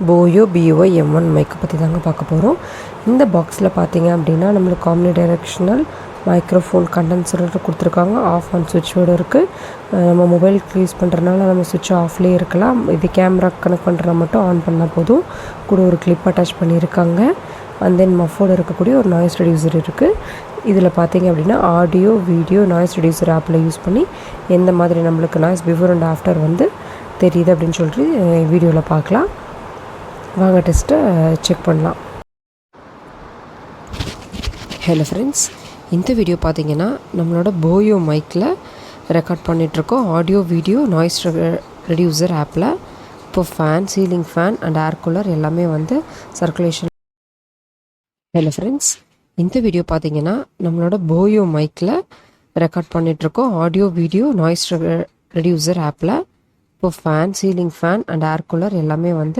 BoyoBy M1 மைக்கை பற்றி தாங்க பார்க்க போகிறோம். இந்த பாக்ஸில் பார்த்தீங்க அப்படின்னா நம்மளுக்கு ஆம்னி டைரெக்ஷனல் மைக்ரோஃபோன் கண்டென்சர் கொடுத்துருக்காங்க. ஆஃப் ஆன் சுவிட்சோடு இருக்குது. நம்ம மொபைலுக்கு யூஸ் பண்ணுறதுனால நம்ம சுவிட்ச் ஆஃப்லேயே இருக்கலாம். இது கேமரா கனெக்ட் பண்ணுறா மட்டும் ஆன் பண்ணால் போதும். கூட ஒரு கிளிப் அட்டாச் பண்ணியிருக்காங்க. அண்ட் தென் மஃபோடு இருக்கக்கூடிய ஒரு நாய்ஸ் ரெடியூசர் இருக்குது. இதில் பார்த்தீங்க அப்படின்னா ஆடியோ வீடியோ நாய்ஸ் ரெடியூசர் ஆப்பில் யூஸ் பண்ணி எந்த மாதிரி நம்மளுக்கு நாய்ஸ் பிஃபோர் அண்ட் ஆஃப்டர் வந்து தெரியுது அப்படின்னு சொல்லிட்டு வீடியோவில் பார்க்கலாம். வாங்க டெஸ்ட்டை செக் பண்ணலாம். ஹலோ ஃப்ரெண்ட்ஸ், இந்த வீடியோ பார்த்தீங்கன்னா நம்மளோட போயோ மைக்கில் ரெக்கார்ட் பண்ணிகிட்ருக்கோம். ஆடியோ வீடியோ நாய்ஸ் ரெடியூசர் ஆப்பில். இப்போ fan, ceiling fan and air cooler எல்லாமே வந்து சர்க்குலேஷன். ஹலோ ஃப்ரெண்ட்ஸ், இந்த வீடியோ பார்த்தீங்கன்னா நம்மளோட போயோ மைக்கில் ரெக்கார்ட் பண்ணிகிட்ருக்கோம். ஆடியோ வீடியோ நாய்ஸ் ரெடியூசர் ஆப்பில். இப்போ fan, ceiling fan and air cooler எல்லாமே வந்து